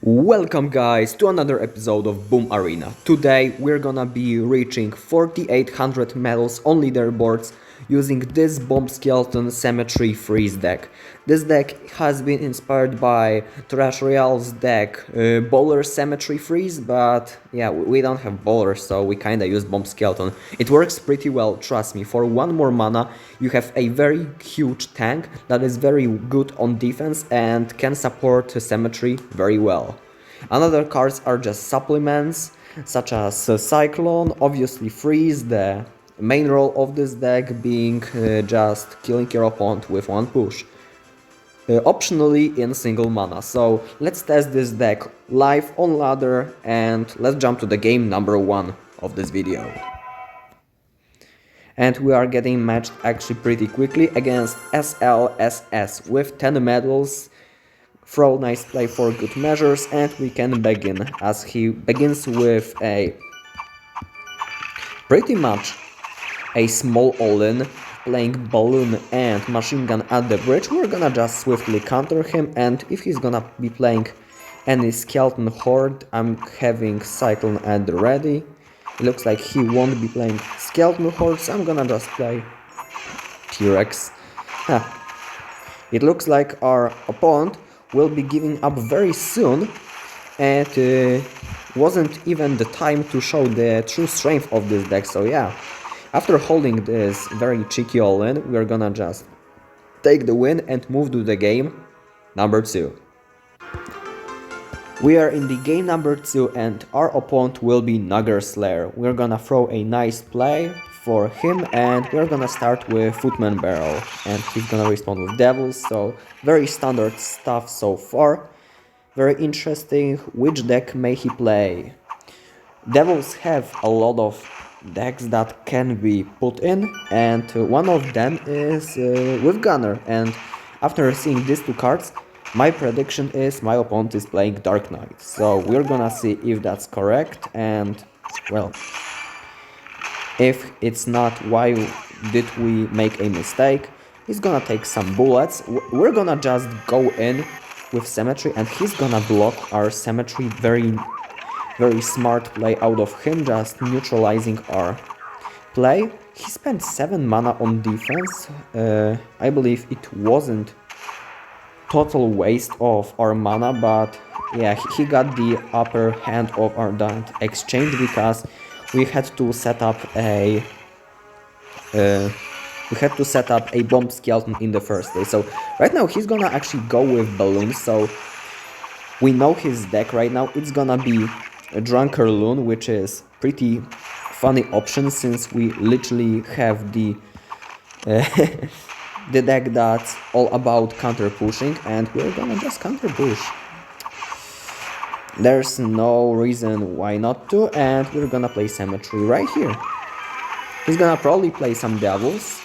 Welcome guys to another episode of Boom Arena. Today we're gonna be reaching 4800 medals on leaderboards using this Bomb Skeleton Symmetry Freeze deck. This deck has been inspired by Trash Royale's deck Bowler Symmetry Freeze, but yeah, we don't have bowlers, so we kinda use Bomb Skeleton. It works pretty well, trust me. For one more mana you have a very huge tank that is very good on defense and can support Symmetry very well. Another cards are just supplements, such as Cyclone, obviously Freeze, the main role of this deck being just killing your opponent with one push. Optionally in single mana, so let's test this deck live on ladder and let's jump to the game number 1 of this video. And we are getting matched actually pretty quickly against SLSS with 10 medals. Throw nice play for good measures, and we can begin as he begins with a pretty much a small all-in, playing balloon and machine gun at the bridge. We're gonna just swiftly counter him, and if he's gonna be playing any skeleton horde, I'm having Cyclone at the ready. It looks like he won't be playing skeleton horde, so I'm gonna just play T-Rex. It looks like our opponent will be giving up very soon, and wasn't even the time to show the true strength of this deck. So yeah, after holding this very cheeky all-in, we're gonna just take the win and move to the game number 2. We are in the game number 2 and our opponent will be Nugger Slayer. We're gonna throw a nice play for him and we're gonna start with Footman Barrel and he's gonna respond with Devils, so very standard stuff so far. Very interesting. Which deck may he play? Devils have a lot of decks that can be put in, and one of them is with Gunner, and after seeing these two cards, my prediction is my opponent is playing Dark Knight. So we're gonna see if that's correct, and well, if it's not, why did we make a mistake? He's gonna take some bullets. We're gonna just go in with Symmetry and he's gonna block our Symmetry. Very smart play out of him, just neutralizing our play. He spent 7 mana on defense. I believe it wasn't total waste of our mana, but yeah, he got the upper hand of our exchange because we had to set up a Bomb Skeleton in the first place. So right now he's gonna actually go with balloons, so we know his deck right now. It's gonna be a Drunker Loon, which is pretty funny option since we literally have the the deck that's all about counter pushing, and we're gonna just counter push. There's no reason why not to, and we're gonna play Symmetry right here. He's gonna probably play some Devils,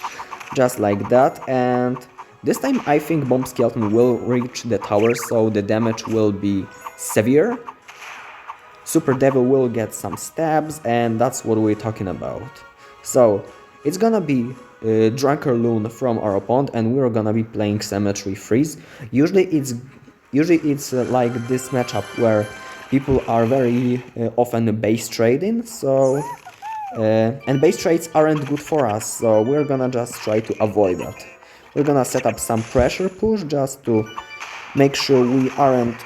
just like that, and this time I think Bomb Skeleton will reach the tower, so the damage will be severe. Super Devil will get some stabs, and that's what we're talking about. So it's gonna be Drunker Loon from our opponent, and we're gonna be playing Symmetry Freeze. Usually it's like this matchup where people are very often base trading, so and base trades aren't good for us, so we're gonna just try to avoid that. We're gonna set up some pressure push just to make sure we aren't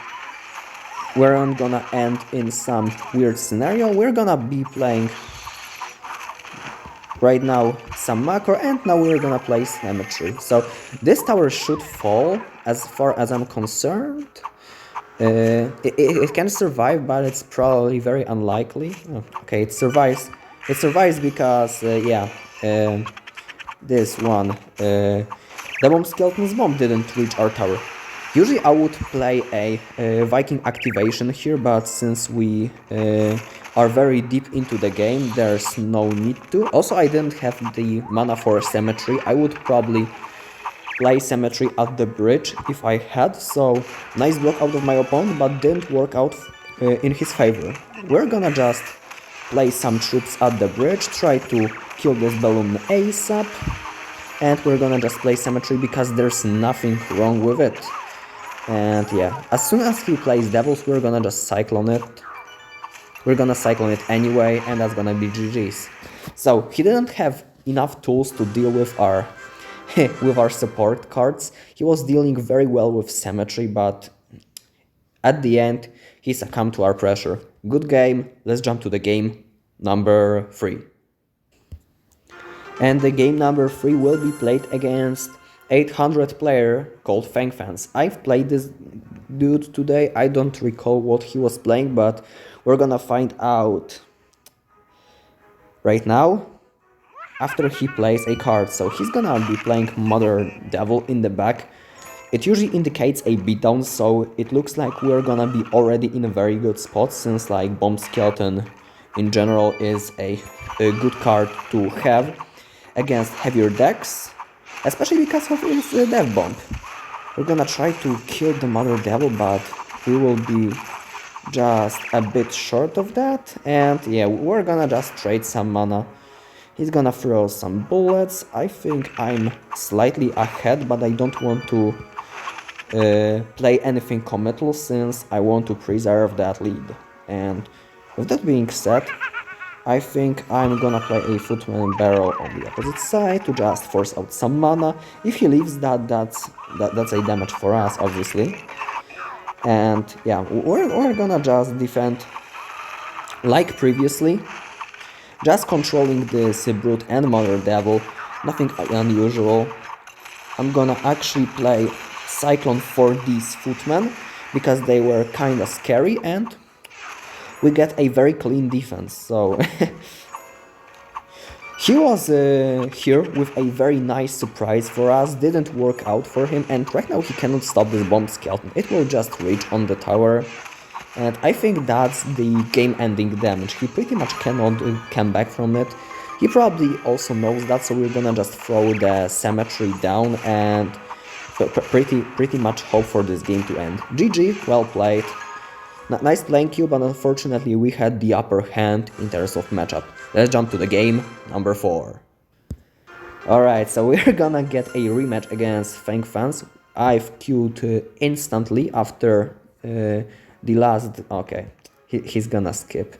gonna end in some weird scenario. We're gonna be playing right now some macro, and now we're gonna play Symmetry. So this tower should fall as far as I'm concerned. It can survive, but it's probably very unlikely. Oh, okay, it survives. It survives because this one, the Bomb Skeleton's bomb didn't reach our tower. Usually I would play a Viking activation here, but since we are very deep into the game, there's no need to. Also, I didn't have the mana for Symmetry. I would probably play Symmetry at the bridge if I had, so nice block out of my opponent, but didn't work out in his favor. We're gonna just play some troops at the bridge, try to kill this balloon ASAP, and we're gonna just play Symmetry because there's nothing wrong with it. And yeah, as soon as he plays Devils, we're gonna just cyclone it. We're gonna cyclone it anyway, and that's gonna be GG's. So he didn't have enough tools to deal with our with our support cards. He was dealing very well with Symmetry, but at the end, he succumbed to our pressure. Good game. Let's jump to the game number 3. And the game number 3 will be played against 800 player called Fangfans. I've played this dude today. I don't recall what he was playing, but we're gonna find out right now after he plays a card. So he's gonna be playing Mother Devil in the back. It usually indicates a beatdown, so it looks like we're gonna be already in a very good spot, since like Bomb Skeleton in general is a good card to have against heavier decks, especially because of his Death Bomb. We're gonna try to kill the Mother Devil, but we will be just a bit short of that, and yeah, we're gonna just trade some mana. He's gonna throw some bullets. I think I'm slightly ahead, but I don't want to play anything committal, since I want to preserve that lead. And with that being said, I think I'm gonna play a Footman Barrel on the opposite side to just force out some mana. If he leaves that's a damage for us, obviously. And yeah, we're gonna just defend like previously, just controlling this Brute and Mother Devil, nothing unusual. I'm gonna actually play Cyclone for these Footmen, because they were kinda scary, and we get a very clean defense, so... He was here with a very nice surprise for us, didn't work out for him, and right now he cannot stop this Bomb Skeleton. It will just reach on the tower, and I think that's the game-ending damage. He pretty much cannot come back from it. He probably also knows that, so we're gonna just throw the Symmetry down and pretty much hope for this game to end. GG, well played. Nice playing you, but unfortunately we had the upper hand in terms of matchup. Let's jump to the game number 4. Alright, so we're gonna get a rematch against Fangfans. I've queued instantly after the last... Okay, he's gonna skip.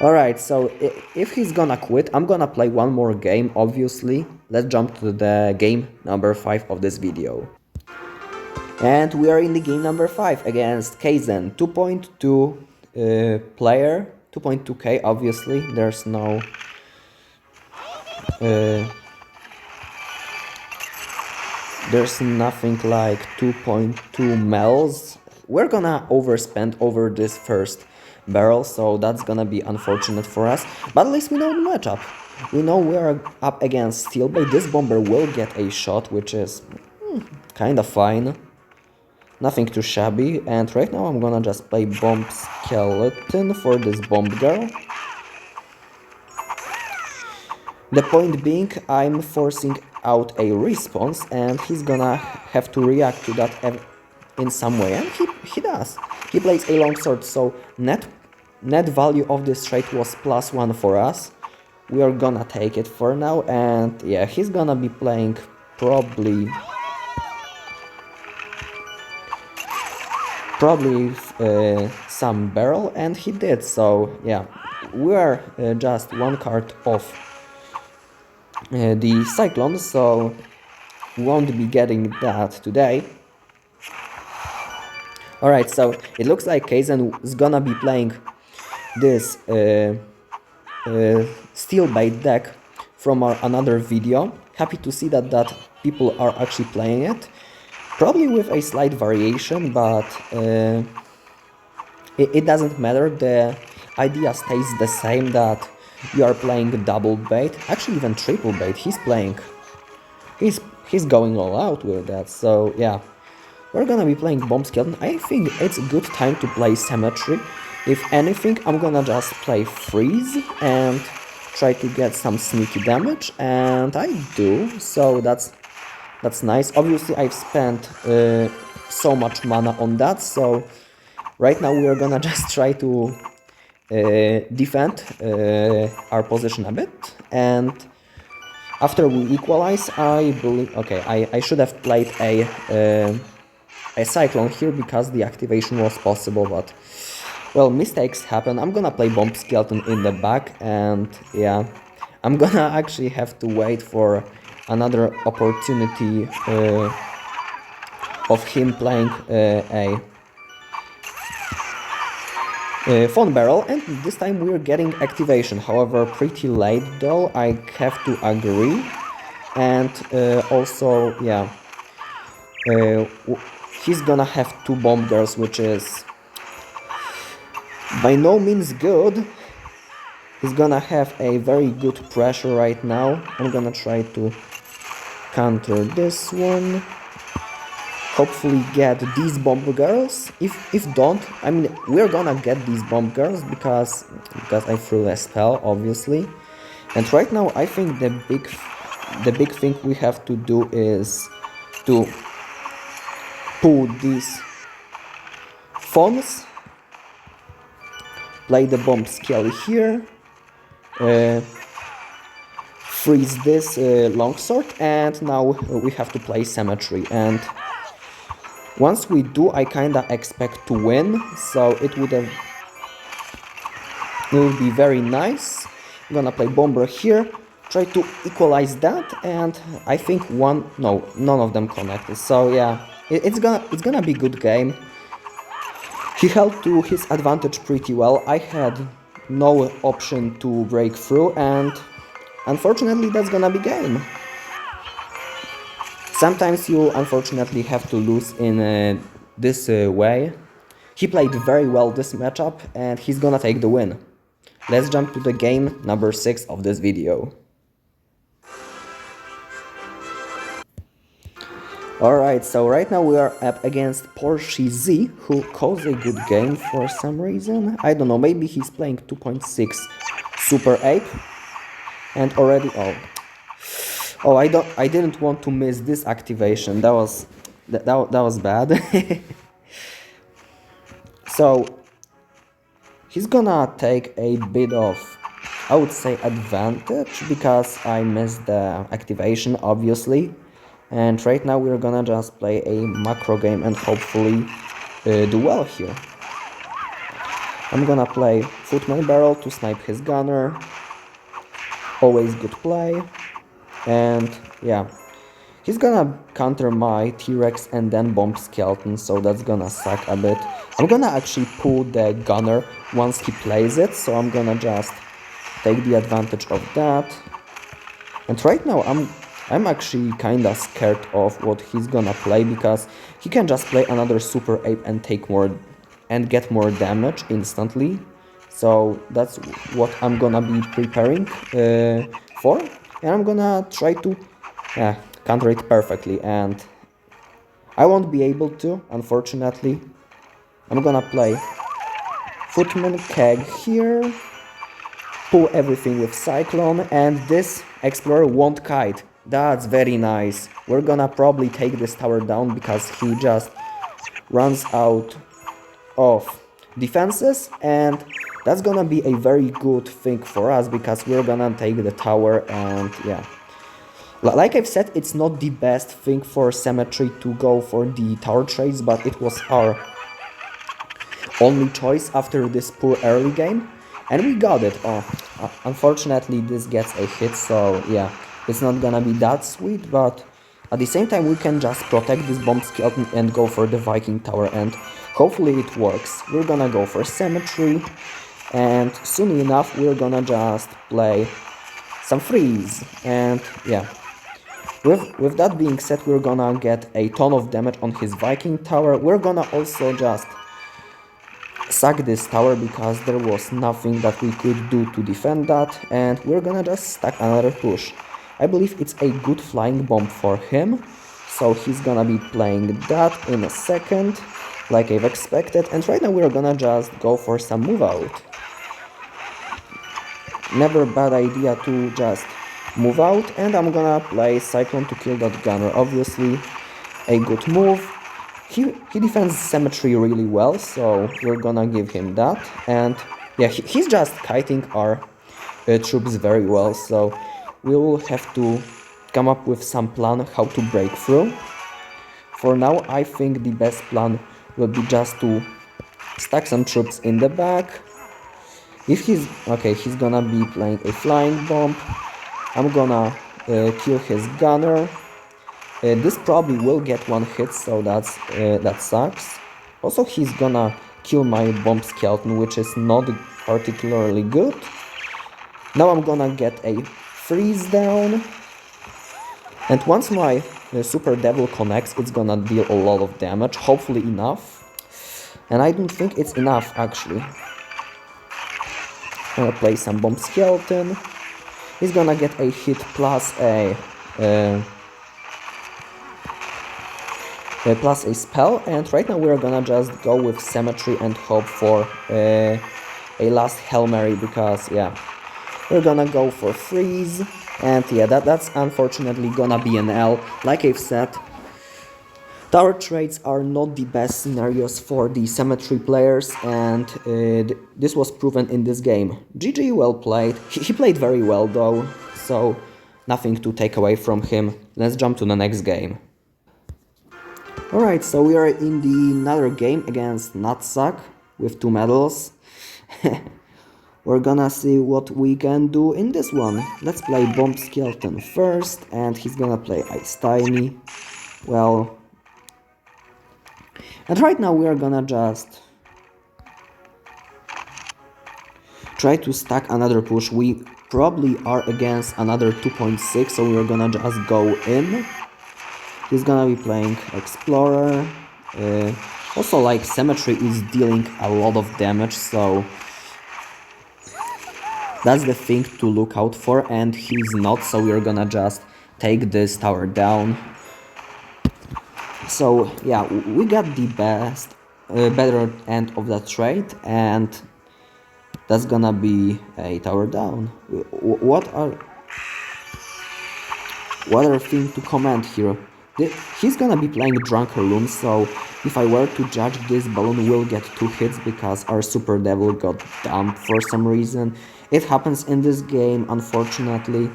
Alright, so if he's gonna quit, I'm gonna play one more game, obviously. Let's jump to the game number 5 of this video. And we are in the game number 5 against Kaizen, 2.2 player, 2.2k obviously, there's no... there's nothing like 2.2 mels. We're gonna overspend over this first barrel, so that's gonna be unfortunate for us, but at least we know the matchup. We know we are up against Steel Bait. This bomber will get a shot, which is kinda fine. Nothing too shabby, and right now I'm gonna just play Bomb Skeleton for this Bomb Girl. The point being, I'm forcing out a response, and he's gonna have to react to that in some way, and he does. He plays a longsword, so net value of this trade was +1 for us. We are gonna take it for now, and yeah, he's gonna be playing probably some barrel, and he did, so yeah, we are just one card off the Cyclone, so we won't be getting that today. Alright, so it looks like Kaizen is gonna be playing this Steel Bait deck from our another video. Happy to see that people are actually playing it. Probably with a slight variation, but it doesn't matter. The idea stays the same, that you are playing double bait, actually even triple bait. He's playing, he's going all out with that. So yeah, we're gonna be playing Bomb Skeleton. I think it's a good time to play Symmetry. If anything, I'm gonna just play Freeze and try to get some sneaky damage, and I do. So that's nice. Obviously, I've spent so much mana on that, so right now we are gonna just try to defend our position a bit, and after we equalize, I believe... Okay, I should have played a a cyclone here because the activation was possible, but well, mistakes happen. I'm gonna play Bomb Skeleton in the back, and yeah, I'm gonna actually have to wait for another opportunity of him playing a Faun Barrel, and this time we're getting activation. However, pretty late though, I have to agree. And also, yeah, he's gonna have two bomb girls, which is by no means good. He's gonna have a very good pressure right now. I'm gonna try to counter this one. Hopefully get these bomb girls. If don't, I mean, we're gonna get these bomb girls because I threw a spell, obviously. And right now I think the big thing we have to do is to pull these fawns, play the bomb scale here, freeze this longsword, and now we have to play symmetry. And once we do, I kinda expect to win, so it would be very nice. I'm gonna play bomber here, try to equalize that, and I think none of them connected. So yeah, it's gonna be good game. He held to his advantage pretty well. I had no option to break through, and unfortunately that's gonna be game. Sometimes you unfortunately have to lose in this way. He played very well this matchup, and he's gonna take the win. Let's jump to the game number 6 of this video. Alright, so right now we are up against Porsche Z, who calls a good game for some reason. I don't know, maybe he's playing 2.6 Super Ape. And already, I didn't want to miss this activation. That was bad. So he's gonna take a bit of, I would say, advantage because I missed the activation, obviously. And right now we're gonna just play a macro game and hopefully do well here. I'm gonna play Footman Barrel to snipe his gunner. Always good play. And yeah, he's gonna counter my T-Rex and then Bomb Skeleton, so that's gonna suck a bit. I'm gonna actually pull the gunner once he plays it, so I'm gonna just take the advantage of that. And right now I'm actually kinda scared of what he's gonna play, because he can just play another Super Ape and take more and get more damage instantly. So that's what I'm gonna be preparing for, and I'm gonna try to counter it perfectly, and I won't be able to, unfortunately. I'm gonna play Footman Keg here, pull everything with Cyclone, and this Explorer won't kite. That's very nice. We're gonna probably take this tower down because he just runs out of defenses, and that's gonna be a very good thing for us because we're gonna take the tower. And yeah, like I've said, it's not the best thing for Symmetry to go for the tower trades, but it was our only choice after this poor early game, and we got it. Unfortunately this gets a hit, so yeah, it's not gonna be that sweet, but at the same time we can just protect this Bomb Skeleton and go for the Viking tower, and hopefully it works. We're gonna go for Symmetry, and soon enough we're gonna just play some freeze. And yeah, with that being said, we're gonna get a ton of damage on his Viking tower. We're gonna also just sack this tower because there was nothing that we could do to defend that, and we're gonna just stack another push. I believe it's a good flying bomb for him, so he's gonna be playing that in a second, like I've expected. And right now we're gonna just go for some move out. Never a bad idea to just move out, and I'm gonna play Cyclone to kill that gunner. Obviously a good move. He defends Symmetry really well, so we're gonna give him that. And yeah, he's just kiting our troops very well, so we will have to come up with some plan how to break through. For now, I think the best plan will be just to stack some troops in the back. If he's okay, he's gonna be playing a flying bomb. I'm gonna kill his gunner. This probably will get one hit, so that sucks. Also, he's gonna kill my bomb skeleton, which is not particularly good. Now I'm gonna get a freeze down. And once my Super Devil connects, it's gonna deal a lot of damage, hopefully enough. And I don't think it's enough, actually. I'm gonna play some Bomb Skeleton. He's gonna get a hit plus a spell. And right now we're gonna just go with Symmetry and hope for a last Hail Mary, because, yeah, we're gonna go for Freeze. And yeah, that's unfortunately gonna be an L. Like I've said, tower trades are not the best scenarios for the Symmetry players, and this was proven in this game. GG, well played. He played very well though, so nothing to take away from him. Let's jump to the next game. Alright, so we are in the another game against Nutsack with 2 medals. We're gonna see what we can do in this one. Let's play Bomb Skeleton first, and he's gonna play Ice Tiny. Well, and right now we are gonna just try to stack another push. We probably are against another 2.6, so we're gonna just go in. He's gonna be playing Explorer. Also, like, Symmetry is dealing a lot of damage, so that's the thing to look out for, and he's not, so we're gonna just take this tower down. So yeah, we got the better end of that trade, and that's gonna be a tower down. What other thing to comment here? He's gonna be playing Drunken Loon, so if I were to judge, this balloon will get 2 hits because our Super Devil got dumped for some reason. It happens in this game, unfortunately.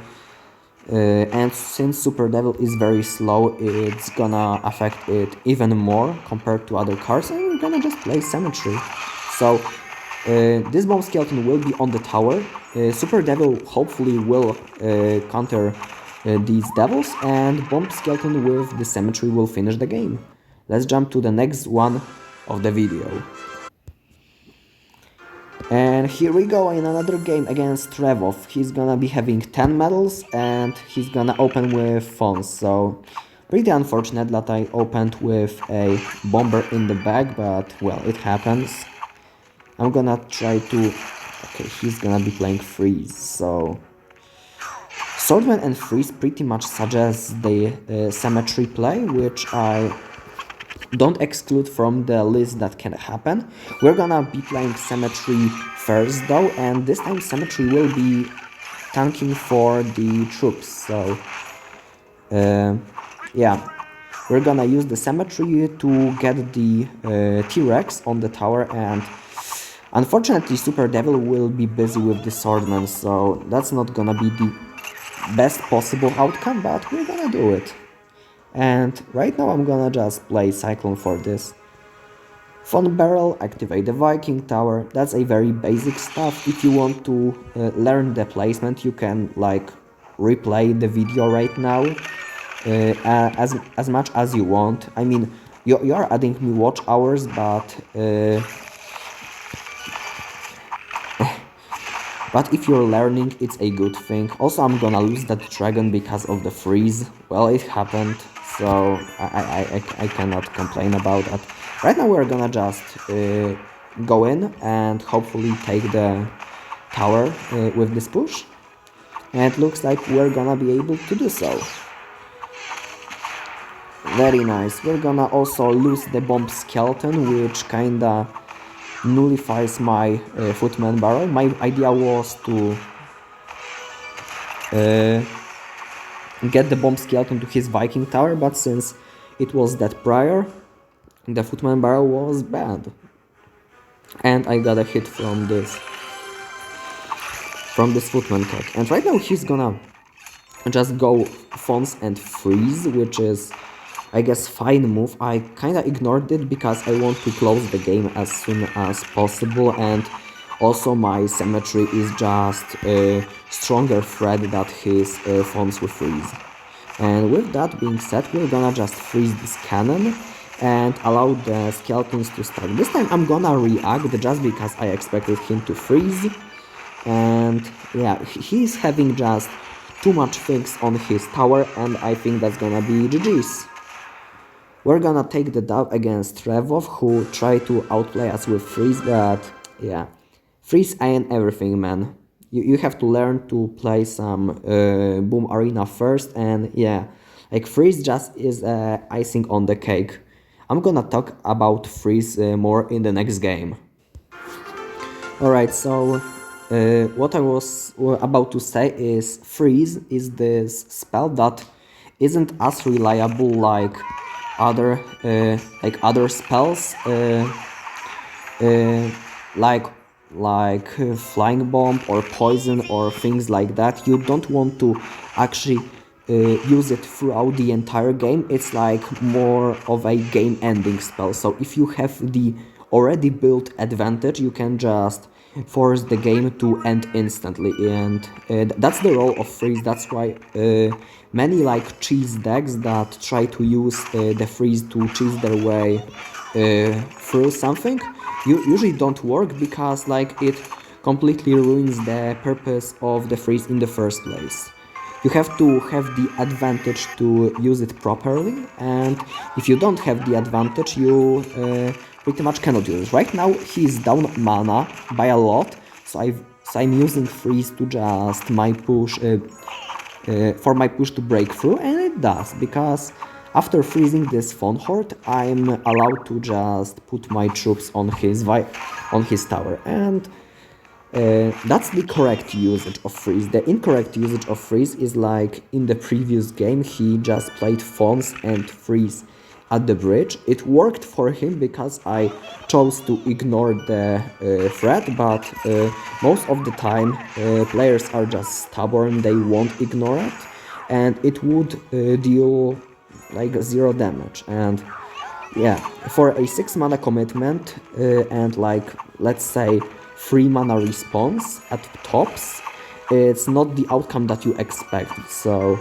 And since Super Devil is very slow, it's gonna affect it even more compared to other cards, and we're gonna just play Symmetry. So this Bomb Skeleton will be on the tower. Super Devil hopefully will counter these devils, and Bomb Skeleton with the Symmetry will finish the game. Let's jump to the next one of the video. And here we go in another game against Trevov. He's gonna be having 10 medals, and he's gonna open with Faun. So pretty unfortunate that I opened with a bomber in the bag, but well, it happens. I'm gonna try to... Okay, he's gonna be playing Freeze, so... Swordman and Freeze pretty much suggest the Symmetry play, which I don't exclude from the list that can happen. We're gonna be playing Symmetry first though, and this time Symmetry will be tanking for the troops, so yeah, we're gonna use the Symmetry to get the T-Rex on the tower, and unfortunately Super Devil will be busy with the Swordman, so that's not gonna be the best possible outcome, but we're gonna do it. And right now I'm gonna just play Cyclone for this. Faun Barrel, activate the Viking Tower. That's a very basic stuff. If you want to learn the placement, you can like replay the video right now as much as you want. I mean, you are adding me watch hours, but but if you're learning, it's a good thing. Also, I'm gonna lose that dragon because of the freeze. Well, it happened, so I cannot complain about that. Right now we're gonna just go in and hopefully take the tower with this push. And it looks like we're gonna be able to do so. Very nice. We're gonna also lose the Bomb Skeleton, which kinda nullifies my Footman Barrel. My idea was to get the Bomb Skeleton to his Viking Tower, but since it was that prior, the Footman Barrel was bad. And I got a hit from this Footman Keg. And right now he's gonna just go Fawns and Freeze, which is I guess, fine move. I kinda ignored it because I want to close the game as soon as possible, and also my symmetry is just a stronger threat that his Fawns will freeze. And with that being said, we're gonna just freeze this cannon and allow the skeletons to stack. This time I'm gonna react just because I expected him to freeze. And yeah, he's having just too much things on his tower, and I think that's gonna be GG's. We're gonna take the dub against Trevov, who tried to outplay us with freeze, but yeah, freeze ain't everything, man. You have to learn to play some boom arena first, and yeah, like freeze just is icing on the cake. I'm gonna talk about freeze more in the next game. Alright, so what I was about to say is freeze is this spell that isn't as reliable like other spells uh, like flying bomb or poison or things like that. You don't want to actually use it throughout the entire game. It's like more of a game ending spell. So if you have the already built advantage, you can just force the game to end instantly, and that's the role of freeze. That's why many like cheese decks that try to use the freeze to cheese their way through something usually don't work, because like it completely ruins the purpose of the freeze in the first place. You have to have the advantage to use it properly, and if you don't have the advantage, you pretty much cannot use it. Right now he's down mana by a lot, so I'm using freeze to just my push for my push to break through, and it does, because after freezing this Faun Horde, I'm allowed to just put my troops on his tower, and that's the correct usage of freeze. The incorrect usage of freeze is like in the previous game, he just played Fawns and freeze at the bridge. It worked for him because I chose to ignore the threat, but most of the time players are just stubborn, they won't ignore it, and it would deal like 0 damage. And yeah, for a 6 mana commitment and like, let's say, 3 mana response at tops, it's not the outcome that you expect. So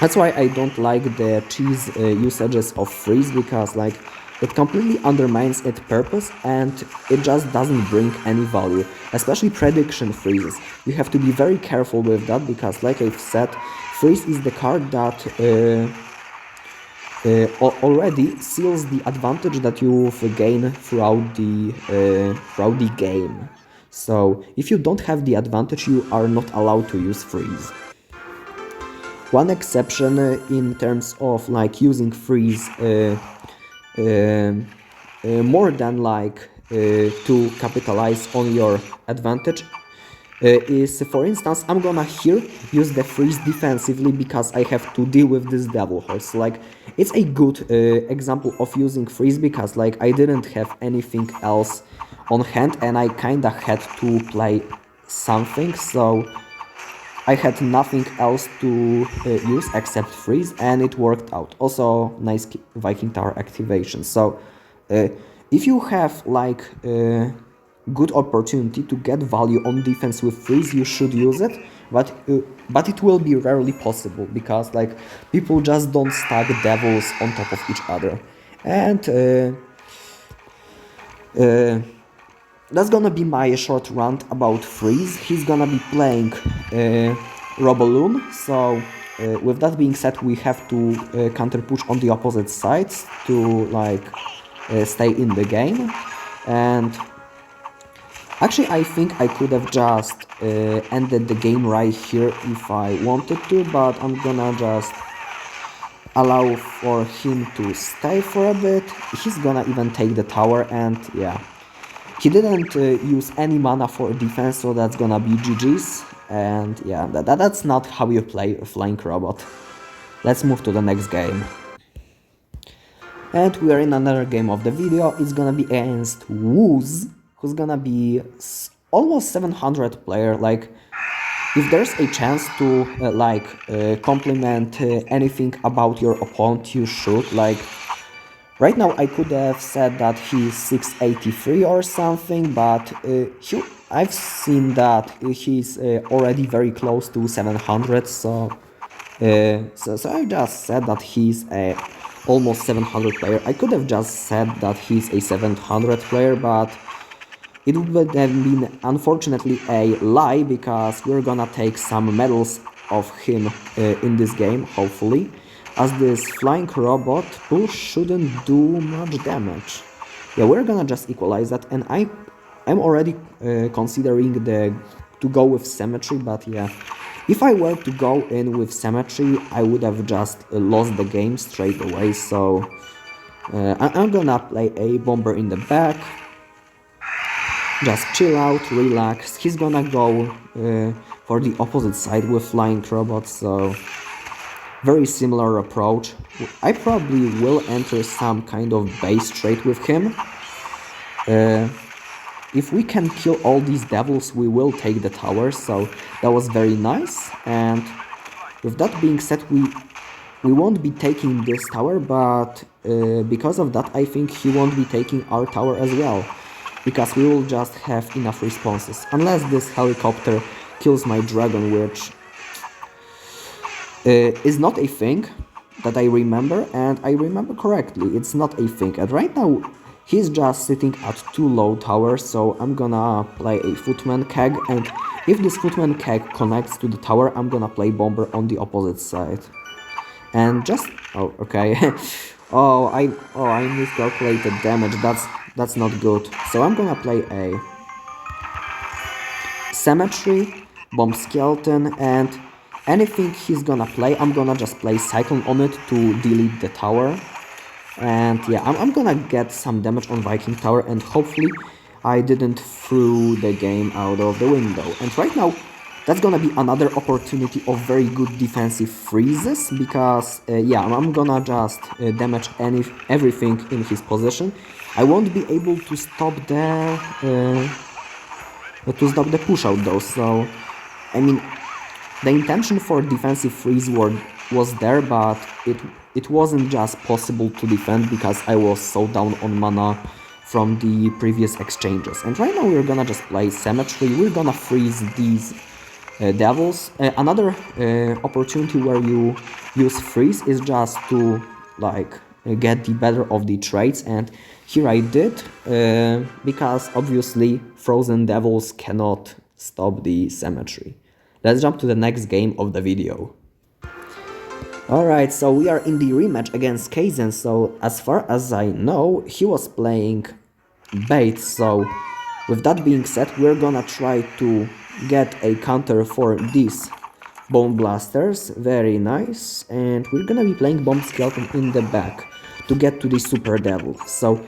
that's why I don't like the cheese usages of freeze, because like it completely undermines its purpose and it just doesn't bring any value, especially prediction freezes. You have to be very careful with that, because like I've said, freeze is the card that already seals the advantage that you've gained throughout the game. So if you don't have the advantage, you are not allowed to use freeze. One exception in terms of like using freeze more than like to capitalize on your advantage is, for instance, I'm gonna here use the freeze defensively because I have to deal with this devil horse. Like, it's a good example of using freeze, because like I didn't have anything else on hand and I kinda had to play something, so I had nothing else to use except freeze, and it worked out. Also, nice Viking Tower activation. So if you have like good opportunity to get value on defense with freeze, you should use it, but it will be rarely possible, because like people just don't stack devils on top of each other. And that's gonna be my short rant about freeze. He's gonna be playing Robo Loon, so with that being said, we have to counter push on the opposite sides to like stay in the game. And actually, I think I could have just ended the game right here if I wanted to, but I'm gonna just allow for him to stay for a bit. He's gonna even take the tower, and yeah, he didn't use any mana for defense, so that's gonna be GG's. And yeah, that's not how you play a flying robot. Let's move to the next game. And we are in another game of the video. It's gonna be against Wooz, who's gonna be almost 700 player. Like, if there's a chance to compliment anything about your opponent, you should. Like right now I could have said that he's 683 or something, but I've seen that he's already very close to 700, so I just said that he's a almost 700 player. I could have just said that he's a 700 player, but it would have been unfortunately a lie, because we're gonna take some medals of him in this game, hopefully, as this flying robot push shouldn't do much damage. Yeah, we're gonna just equalize that, and I'm already considering to go with symmetry, but yeah, if I were to go in with symmetry, I would have just lost the game straight away. So I'm gonna play a bomber in the back. Just chill out, relax. He's gonna go for the opposite side with flying robots, so very similar approach. I probably will enter some kind of base trade with him. If we can kill all these devils, we will take the tower, so that was very nice. And with that being said, we won't be taking this tower, but because of that I think he won't be taking our tower as well, because we will just have enough responses, unless this helicopter kills my dragon, which is not a thing that I remember, and I remember correctly, it's not a thing. And right now he's just sitting at 2 low towers, so I'm gonna play a footman keg, and if this footman keg connects to the tower, I'm gonna play bomber on the opposite side. And just oh, okay. I miscalculated damage. That's not good. So I'm gonna play a symmetry, bomb skeleton, and anything he's gonna play, I'm gonna just play cyclone on it to delete the tower. And yeah, I'm gonna get some damage on Viking tower, and hopefully I didn't throw the game out of the window. And right now that's gonna be another opportunity of very good defensive freezes, because yeah, I'm gonna just damage everything in his position. I won't be able to stop the push out though. So I mean, the intention for defensive freeze was there, but it wasn't just possible to defend because I was so down on mana from the previous exchanges. And right now we're gonna just play symmetry. We're gonna freeze these devils. Another opportunity where you use freeze is just to get the better of the trades, and here I did, because obviously frozen devils cannot stop the symmetry. Let's jump to the next game of the video. Alright, so we are in the rematch against Kaizen. So as far as I know, he was playing Bait, so with that being said, we're gonna try to get a counter for these bomb blasters. Very nice. And we're gonna be playing bomb skeleton in the back to get to the super devil. So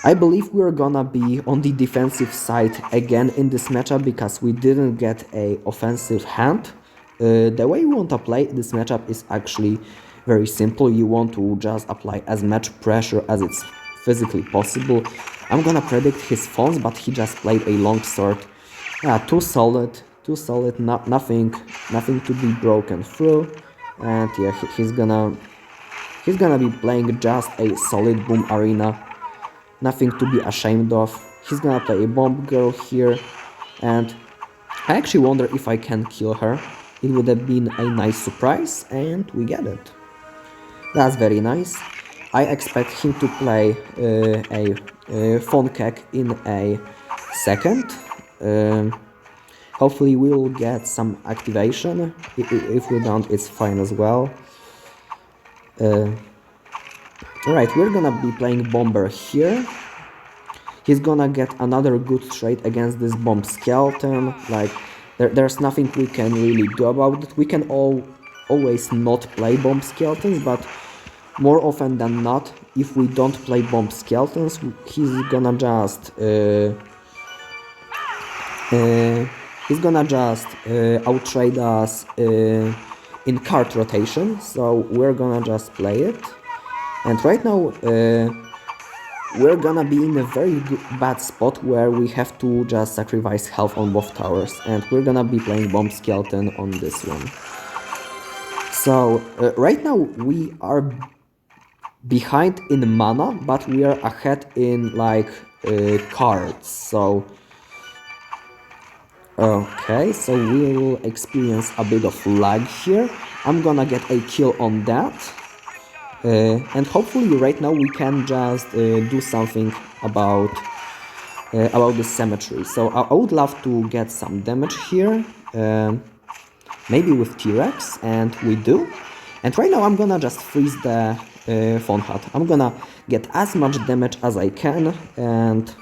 I believe we're gonna be on the defensive side again in this matchup, because we didn't get a offensive hand. The way you want to play this matchup is actually very simple. You want to just apply as much pressure as it's physically possible. I'm gonna predict his phones, but he just played a long sword. Yeah, too solid, nothing to be broken through. And yeah, he's gonna be playing just a solid boom arena, nothing to be ashamed of. He's gonna play a bomb girl here, and I actually wonder if I can kill her. It would have been a nice surprise, and we get it. That's very nice. I expect him to play a Faun Keg in a second. Hopefully we'll get some activation. If we don't, it's fine as well. Alright, we're gonna be playing bomber here. He's gonna get another good trade against this bomb skeleton. There's nothing we can really do about it. We can always not play bomb skeletons, but more often than not, if we don't play bomb skeletons, he's gonna just outtrade us in card rotation. So we're gonna just play it. And right now we're gonna be in a very bad spot where we have to just sacrifice health on both towers, and we're gonna be playing Bomb Skeleton on this one. So right now we are behind in mana, but we are ahead in like cards. So okay, so we will experience a bit of lag here. I'm gonna get a kill on that. And hopefully right now we can just do something about the symmetry. So I would love to get some damage here, maybe with T-Rex, and we do. And right now I'm gonna just freeze the Faun Hut. I'm gonna get as much damage as I can and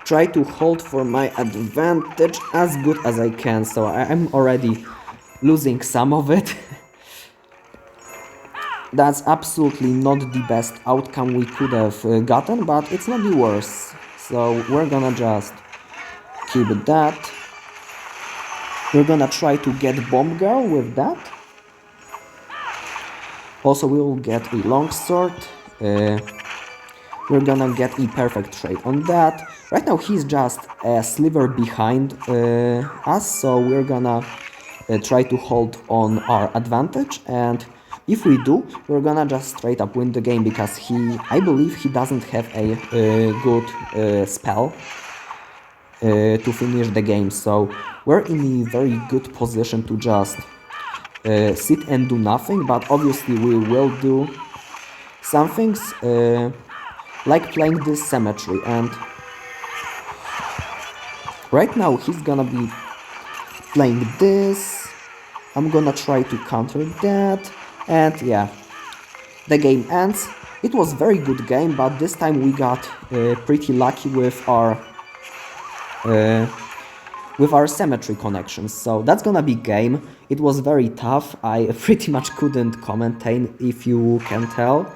try to hold for my advantage as good as I can. So I'm already losing some of it. That's absolutely not the best outcome we could have gotten, but it's not the worst. So we're gonna just keep that. We're gonna try to get Bomb Girl with that. Also we will get a Longsword. We're gonna get a perfect trade on that. Right now he's just a sliver behind us, so we're gonna try to hold on our advantage, and if we do, we're gonna just straight up win the game, because I believe he doesn't have a good spell to finish the game, so we're in a very good position to just sit and do nothing, but obviously we will do some things like playing this symmetry, and right now he's gonna be playing this. I'm gonna try to counter that, and yeah, the game ends. It was a very good game, but this time we got pretty lucky with our symmetry connections. So that's gonna be game. It was very tough. I pretty much couldn't commentate, if you can tell.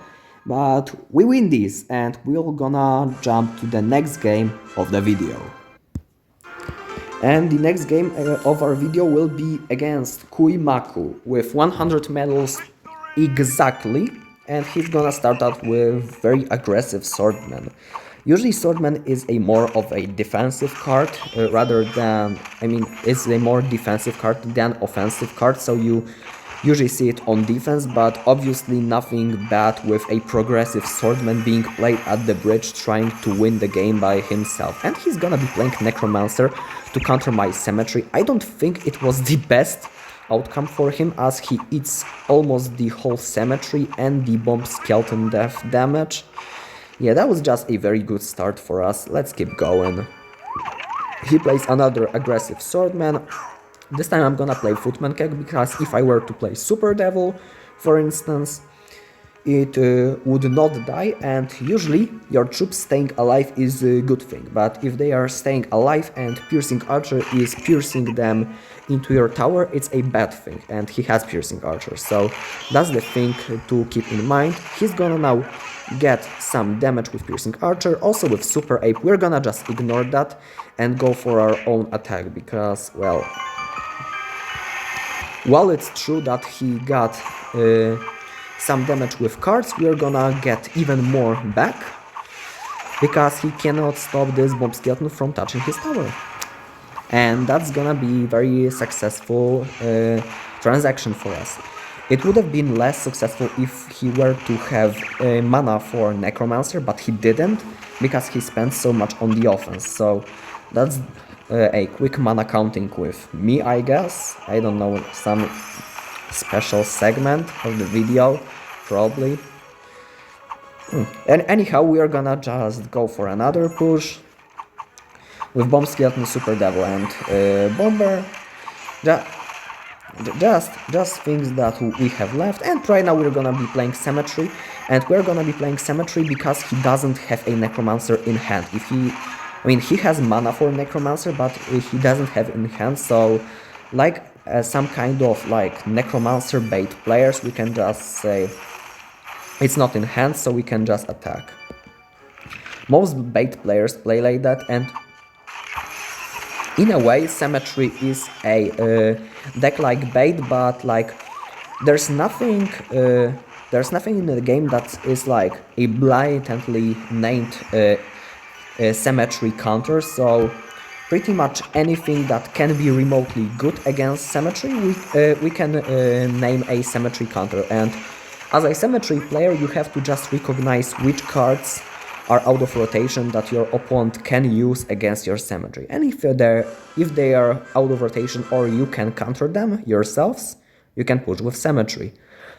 But we win this, and we're gonna jump to the next game of the video. And the next game of our video will be against Maku with 100 medals exactly, and he's gonna start out with very aggressive Swordman. Usually Swordman is a more of a defensive card rather than, it's a more defensive card than offensive card, so you usually see it on defense, but obviously nothing bad with a progressive Swordman being played at the bridge trying to win the game by himself. And he's gonna be playing Necromancer to counter my symmetry. I don't think it was the best outcome for him, as he eats almost the whole symmetry and the Bomb Skeleton death damage. Yeah, that was just a very good start for us. Let's keep going. He plays another aggressive Swordman. This time I'm gonna play Faun Keg, because if I were to play Super Devil, for instance, it would not die, and usually your troops staying alive is a good thing, but if they are staying alive and Piercing Archer is piercing them into your tower, it's a bad thing, and he has Piercing Archer, so that's the thing to keep in mind. He's gonna now get some damage with Piercing Archer. Also with Super Ape, we're gonna just ignore that and go for our own attack, because, well, while it's true that he got some damage with cards, we're gonna get even more back, because he cannot stop this Bomb Skeleton from touching his tower. And that's gonna be very successful transaction for us. It would have been less successful if he were to have mana for Necromancer, but he didn't, because he spent so much on the offense. So that's a quick mana counting with me, I guess. I don't know, some special segment of the video, probably. And anyhow, we are gonna just go for another push with Bomb Skeleton, Super Devil, and Bomber. Just things that we have left. And right now we're gonna be playing Symmetry, and we're gonna be playing Symmetry because he doesn't have a Necromancer in hand. He has mana for Necromancer, but he doesn't have in hand, so like some kind of like Necromancer bait players, we can just say it's not in hand, so we can just attack. Most bait players play like that, and in a way Symmetry is a deck like bait, but like there's nothing there's nothing in the game that is like a blatantly named symmetry counter, so pretty much anything that can be remotely good against symmetry, we can name a symmetry counter. And as a symmetry player, you have to just recognize which cards are out of rotation that your opponent can use against your symmetry. And if they are out of rotation or you can counter them yourselves, you can push with symmetry.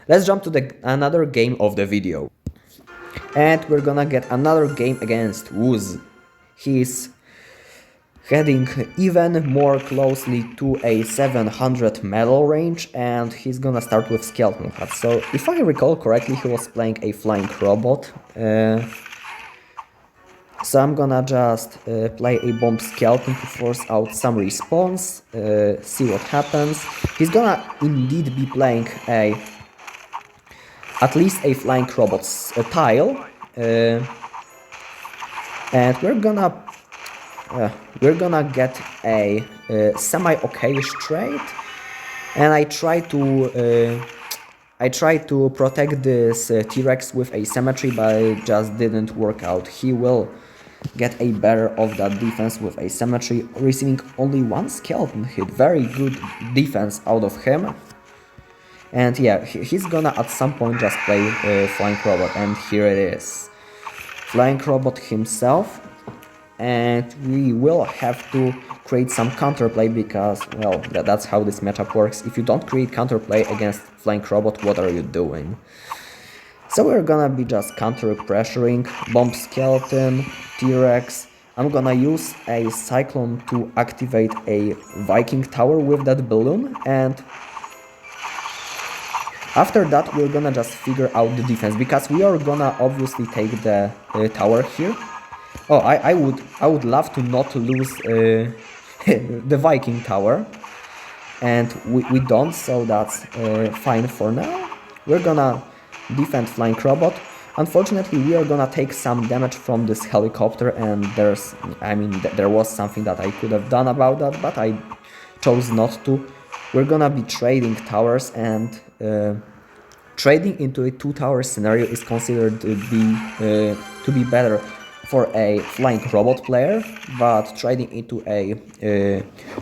Let's jump to another game of the video. And we're gonna get another game against Wooz. He's heading even more closely to a 700 metal range, and he's gonna start with Skeleton Hut. So if I recall correctly, he was playing a flying robot. So I'm gonna just play a bomb skeleton to force out some response, see what happens. He's gonna indeed be playing at least a flying robot's tile, and we're gonna get a semi-okayish trade, and I try to protect this T-Rex with a symmetry, but it just didn't work out. He will get a better of that defense with a symmetry, receiving only one skeleton hit. Very good defense out of him. And yeah, he's gonna at some point just play Flying Robot, and here it is. Flying Robot himself, and we will have to create some counterplay because, well, that's how this matchup works. If you don't create counterplay against Flying Robot, what are you doing? So we're gonna be just counter-pressuring, Bomb Skeleton, T-Rex. I'm gonna use a Cyclone to activate a Viking Tower with that balloon, and after that we're gonna just figure out the defense, because we are gonna obviously take the tower here. Oh, I would love to not lose the Viking Tower, and we don't, so that's fine for now. We're gonna defend Flying Robot. Unfortunately, we are gonna take some damage from this helicopter, and there was something that I could have done about that, but I chose not to. We're gonna be trading towers, and trading into a 2-tower scenario is considered to be better for a Flying Robot player, but trading into a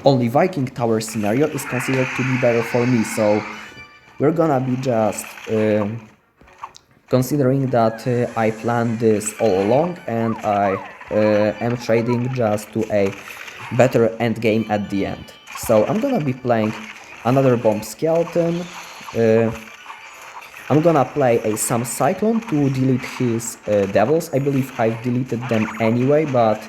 only Viking Tower scenario is considered to be better for me. So we're gonna be just considering that I planned this all along, and I am trading just to a better end game at the end. So I'm gonna be playing another Bomb Skeleton. I'm gonna play a Sam Cyclone to delete his devils. I believe I've deleted them anyway, but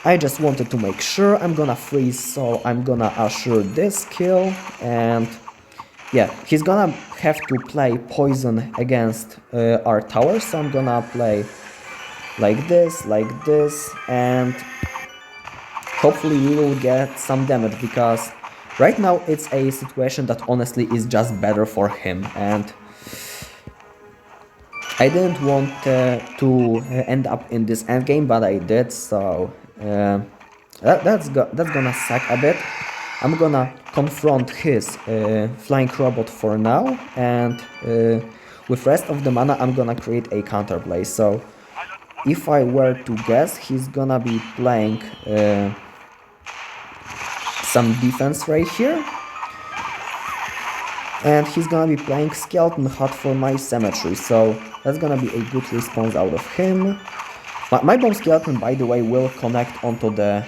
I just wanted to make sure. I'm gonna freeze, so I'm gonna assure this kill, and yeah, he's gonna have to play poison against our tower, so I'm gonna play like this, and hopefully we will get some damage, because right now it's a situation that honestly is just better for him, and I didn't want to end up in this endgame, but I did, so that's gonna suck a bit. I'm gonna confront his Flying Robot for now, and with rest of the mana I'm gonna create a counterplay. So if I were to guess, he's gonna be playing some defense right here, and he's gonna be playing Skeleton Hut for my symmetry, so that's gonna be a good response out of him. My Bomb Skeleton, by the way, will connect onto the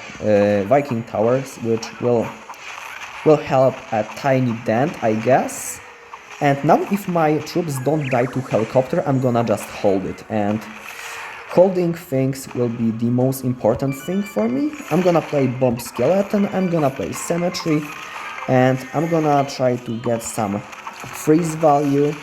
Viking Towers, which will help a tiny dent, I guess. And now if my troops don't die to helicopter, I'm gonna just hold it, and holding things will be the most important thing for me. I'm gonna play Bomb Skeleton, I'm gonna play Symmetry, and I'm gonna try to get some freeze value.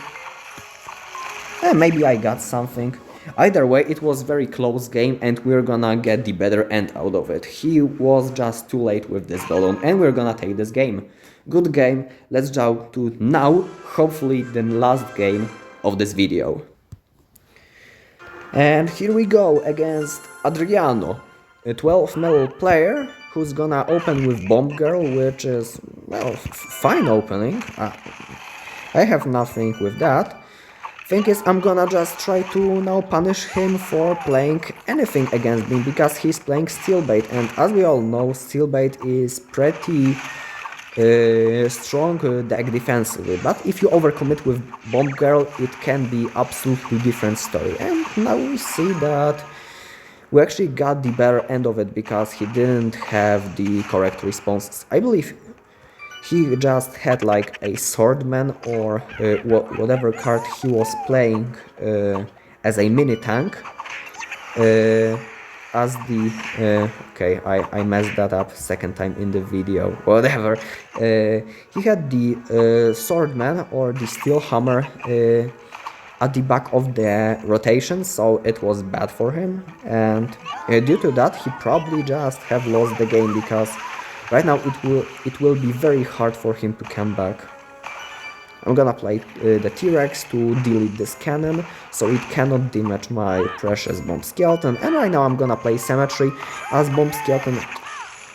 And maybe I got something. Either way, it was very close game, and we're gonna get the better end out of it. He was just too late with this balloon, and we're gonna take this game. Good game. Let's jump to now, hopefully the last game of this video. And here we go against Adriano, a 12 metal player who's gonna open with Bomb Girl, which is, well, fine opening. I have nothing with that. Thing is, I'm gonna just try to now punish him for playing anything against me, because he's playing Steel Bait, and as we all know, Steel Bait is pretty strong deck defensively, but if you overcommit with Bomb Girl, it can be absolutely different story. And now we see that we actually got the better end of it, because he didn't have the correct responses. I believe he just had like a swordman or whatever card he was playing as a mini tank. As the okay, I messed that up second time in the video, whatever. He had the swordman or the steel hammer at the back of the rotation, so it was bad for him, and due to that he probably just have lost the game, because right now it will be very hard for him to come back. I'm gonna play the T-Rex to delete this cannon, so it cannot damage my precious Bomb Skeleton, and right now I'm gonna play Symmetry, as Bomb Skeleton...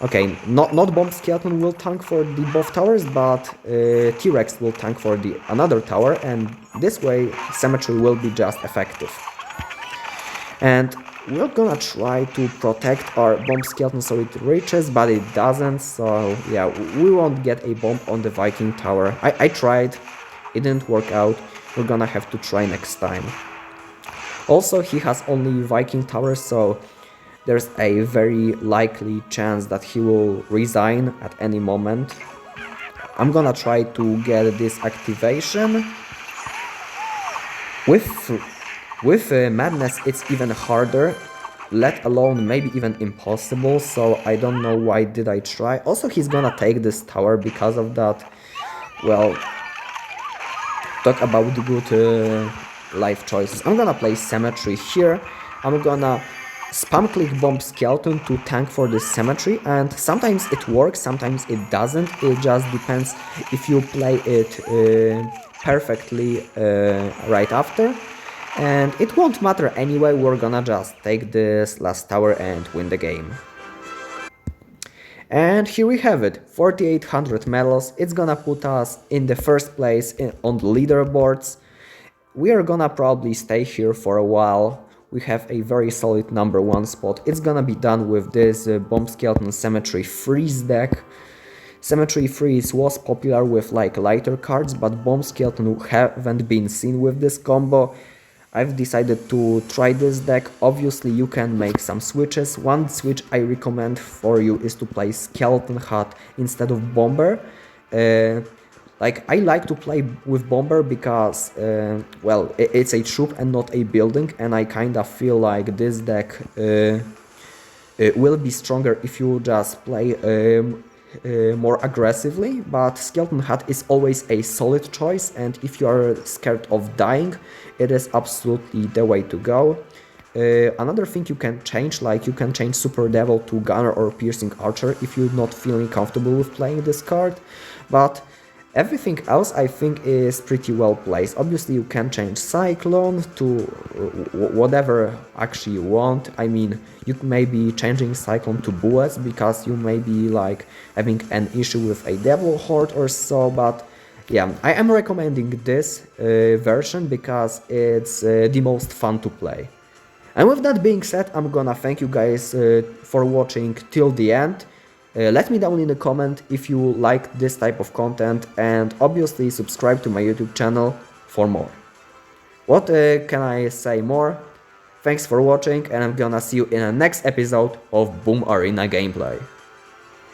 Okay, not Bomb Skeleton will tank for the both towers, but T-Rex will tank for the another tower, and this way Symmetry will be just effective. And we're gonna try to protect our Bomb Skeleton so it reaches, but it doesn't, so yeah, we won't get a bomb on the Viking tower. I tried, it didn't work out, we're gonna have to try next time. Also, he has only Viking tower, so there's a very likely chance that he will resign at any moment. I'm gonna try to get this activation. With Madness it's even harder, let alone maybe even impossible, so I don't know why did I try. Also, he's gonna take this tower because of that. Well, talk about the good life choices. I'm gonna play Symmetry here. I'm gonna spam click Bomb Skeleton to tank for this Symmetry, and sometimes it works, sometimes it doesn't. It just depends if you play it perfectly right after. And it won't matter anyway, we're gonna just take this last tower and win the game. And here we have it, 4800 medals. It's gonna put us in the first place on the leaderboards. We are gonna probably stay here for a while. We have a very solid number 1 spot. It's gonna be done with this Bomb Skeleton Symmetry Freeze deck. Symmetry Freeze was popular with like lighter cards, but Bomb Skeleton haven't been seen with this combo. I've decided to try this deck. Obviously you can make some switches. One switch I recommend for you is to play Skeleton Hat instead of Bomber. Like, I like to play with Bomber because, well, it's a troop and not a building, and I kinda feel like this deck will be stronger if you just play more aggressively, but Skeleton Hat is always a solid choice, and if you are scared of dying, it is absolutely the way to go. Another thing you can change, like you can change Super Devil to Gunner or Piercing Archer if you're not feeling comfortable with playing this card, but everything else I think is pretty well placed. Obviously you can change Cyclone to whatever actually you want. I mean, you may be changing Cyclone to Bullets because you may be like having an issue with a Devil Horde or so, but yeah, I am recommending this version because it's the most fun to play. And with that being said, I'm gonna thank you guys for watching till the end. Let me down in the comment if you like this type of content, and obviously subscribe to my YouTube channel for more. What can I say more? Thanks for watching, and I'm gonna see you in the next episode of Boom Arena Gameplay.